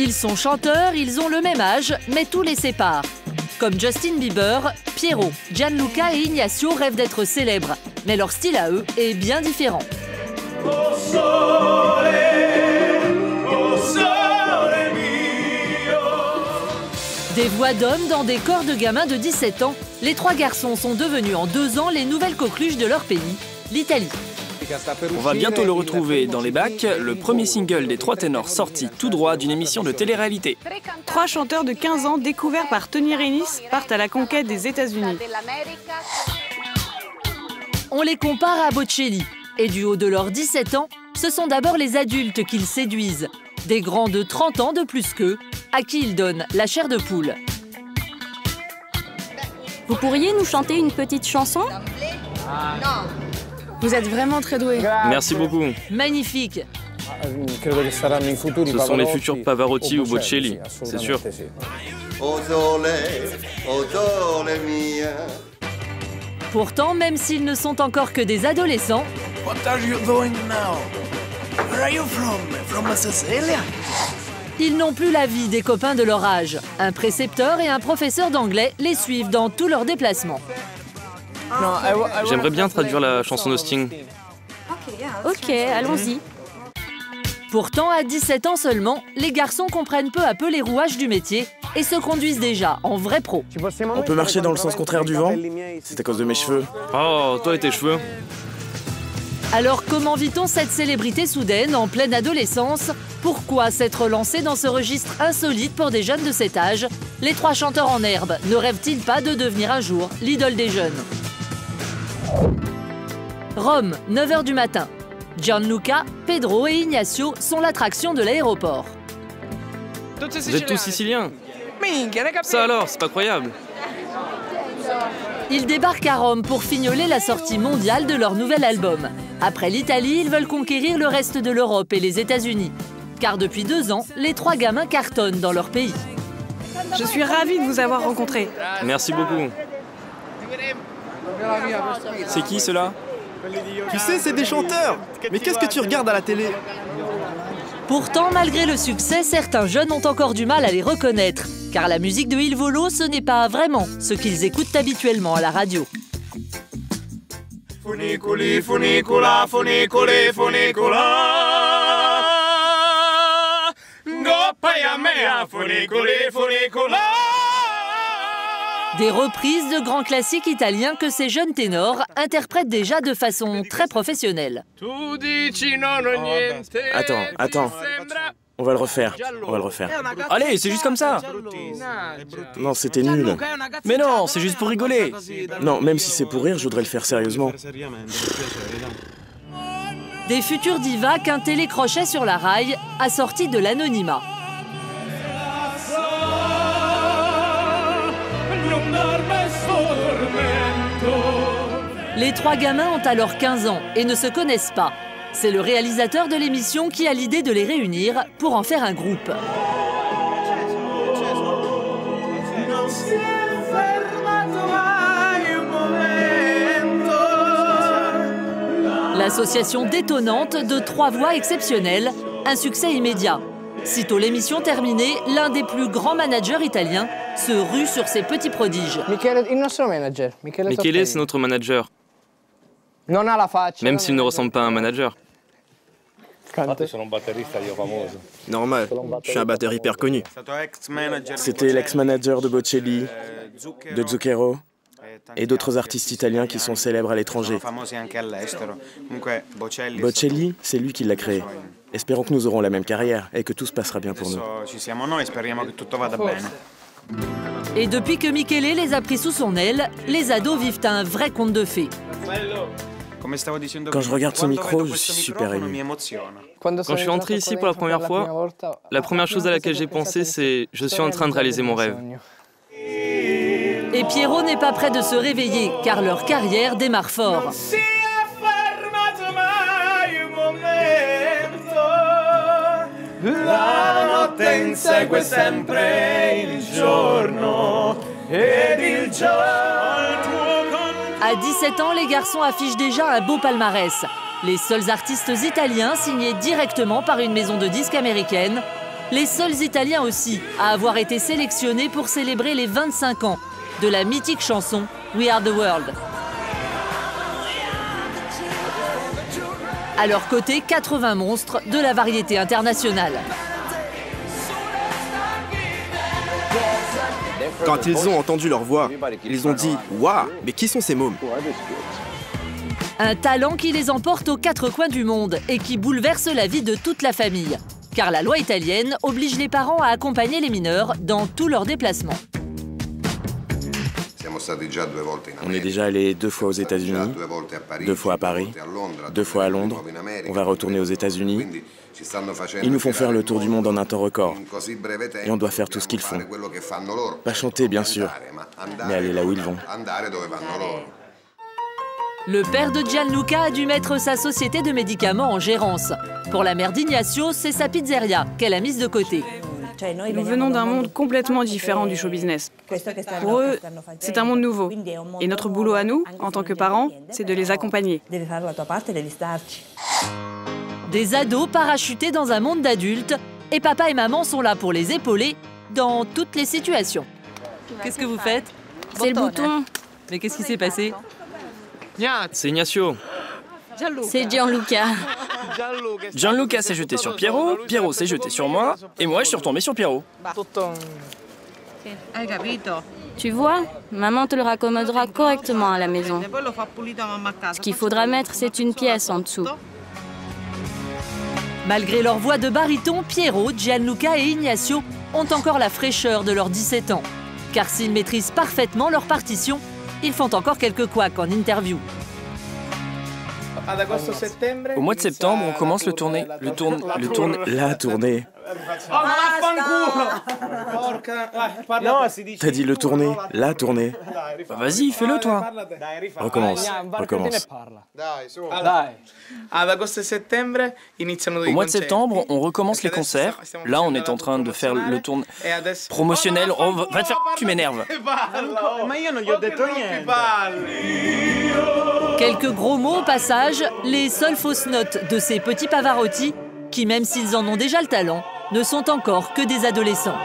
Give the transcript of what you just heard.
Ils sont chanteurs, ils ont le même âge, mais tout les sépare. Comme Justin Bieber, Piero, Gianluca et Ignacio rêvent d'être célèbres, mais leur style à eux est bien différent. Des voix d'hommes dans des corps de gamins de 17 ans, les trois garçons sont devenus en 2 ans les nouvelles coqueluches de leur pays, l'Italie. On va bientôt le retrouver dans les bacs, le premier single des 3 ténors sorti tout droit d'une émission de télé-réalité. 3 chanteurs de 15 ans découverts par Tony Renis partent à la conquête des États-Unis. On les compare à Bocelli. Et du haut de leurs 17 ans, ce sont d'abord les adultes qu'ils séduisent. Des grands de 30 ans de plus qu'eux, à qui ils donnent la chair de poule. Vous pourriez nous chanter une petite chanson? Vous êtes vraiment très doués. Merci beaucoup. Magnifique. Ce sont les futurs Pavarotti ou Bocelli, c'est sûr. Pourtant, même s'ils ne sont encore que des adolescents, ils n'ont plus la vie des copains de leur âge. Un précepteur et un professeur d'anglais les suivent dans tous leurs déplacements. J'aimerais bien traduire la chanson de Sting. Ok, allons-y. Pourtant, à 17 ans seulement, les garçons comprennent peu à peu les rouages du métier et se conduisent déjà en vrais pros. On peut marcher dans le sens contraire du vent? C'est à cause de mes cheveux. Oh, toi et tes cheveux. Alors comment vit-on cette célébrité soudaine en pleine adolescence? Pourquoi s'être lancé dans ce registre insolite pour des jeunes de cet âge? Les 3 chanteurs en herbe ne rêvent-ils pas de devenir un jour l'idole des jeunes? Rome, 9 h du matin. Gianluca, Pedro et Ignacio sont l'attraction de l'aéroport. Vous êtes tous siciliens? Ça alors, c'est pas croyable. Ils débarquent à Rome pour fignoler la sortie mondiale de leur nouvel album. Après l'Italie, ils veulent conquérir le reste de l'Europe et les États-Unis. Car depuis 2 ans, les 3 gamins cartonnent dans leur pays. Je suis ravie de vous avoir rencontré. Merci beaucoup. C'est qui ceux-là? Tu sais, c'est des chanteurs. Mais qu'est-ce que tu regardes à la télé? Pourtant, malgré le succès, certains jeunes ont encore du mal à les reconnaître. Car la musique de Il Volo, ce n'est pas vraiment ce qu'ils écoutent habituellement à la radio. Funiculi, funicula, funiculi, funicula. Goppaia mea, funiculi, funicula. Des reprises de grands classiques italiens que ces jeunes ténors interprètent déjà de façon très professionnelle. Attends. On va le refaire. Allez, c'est juste comme ça. Non, c'était nul. Mais non, c'est juste pour rigoler. Non, même si c'est pour rire, je voudrais le faire sérieusement. Des futures divas qu'un télécrochet sur la rail a sorti de l'anonymat. Les 3 gamins ont alors 15 ans et ne se connaissent pas. C'est le réalisateur de l'émission qui a l'idée de les réunir pour en faire un groupe. L'association détonnante de 3 voix exceptionnelles, un succès immédiat. Sitôt l'émission terminée, l'un des plus grands managers italiens se rue sur ces petits prodiges. Michele, c'est notre manager. Même s'il ne ressemble pas à un manager. Normal, je suis un batteur hyper connu. C'était l'ex-manager de Bocelli, de Zucchero et d'autres artistes italiens qui sont célèbres à l'étranger. Bocelli, c'est lui qui l'a créé. Espérons que nous aurons la même carrière et que tout se passera bien pour nous. Et depuis que Michele les a pris sous son aile, les ados vivent un vrai conte de fées. Quand je regarde ce micro, je suis super ému. Quand je suis entré ici pour la première fois, la première chose à laquelle j'ai pensé, c'est « je suis en train de réaliser mon rêve ». Et Piero n'est pas prêt de se réveiller, car leur carrière démarre fort. La notte insegue sempre il giorno ed il giorno. À 17 ans, les garçons affichent déjà un beau palmarès. Les seuls artistes italiens signés directement par une maison de disques américaine. Les seuls Italiens aussi à avoir été sélectionnés pour célébrer les 25 ans de la mythique chanson We Are the World. À leur côté, 80 monstres de la variété internationale. Quand ils ont entendu leur voix, ils ont dit « Waouh, mais qui sont ces mômes ?» Un talent qui les emporte aux quatre coins du monde et qui bouleverse la vie de toute la famille. Car la loi italienne oblige les parents à accompagner les mineurs dans tous leurs déplacements. On est déjà allé 2 fois aux États-Unis, 2 fois à Paris, 2 fois à Londres. On va retourner aux États-Unis. Ils nous font faire le tour du monde en un temps record. Et on doit faire tout ce qu'ils font. Pas chanter, bien sûr, mais aller là où ils vont. Le père de Gianluca a dû mettre sa société de médicaments en gérance. Pour la mère d'Ignacio, c'est sa pizzeria qu'elle a mise de côté. Nous venons d'un monde complètement différent du show business. Pour eux, c'est un monde nouveau. Et notre boulot à nous, en tant que parents, c'est de les accompagner. Des ados parachutés dans un monde d'adultes, et papa et maman sont là pour les épauler dans toutes les situations. Qu'est-ce que vous faites? C'est le bouton. Mais qu'est-ce qui s'est passé? C'est Ignacio. C'est Gianluca. Gianluca s'est jeté sur Piero, Piero s'est jeté sur moi, et moi je suis retombé sur Piero. Tu vois, maman te le raccommodera correctement à la maison. Ce qu'il faudra mettre, c'est une pièce en dessous. Malgré leur voix de baryton, Piero, Gianluca et Ignacio ont encore la fraîcheur de leurs 17 ans. Car s'ils maîtrisent parfaitement leur partition, ils font encore quelques couacs en interview. Au mois de septembre, on commence la tournée. La tournée. T'as dit le tourner, la tournée. Bah vas-y, fais-le toi. Recommence. Au mois de septembre, on recommence les concerts. Là, on est en train de faire le tour promotionnel. Oh, va te faire... Tu m'énerves. Quelques gros mots au passage, les seules fausses notes de ces petits Pavarotti, qui même s'ils en ont déjà le talent, ne sont encore que des adolescents.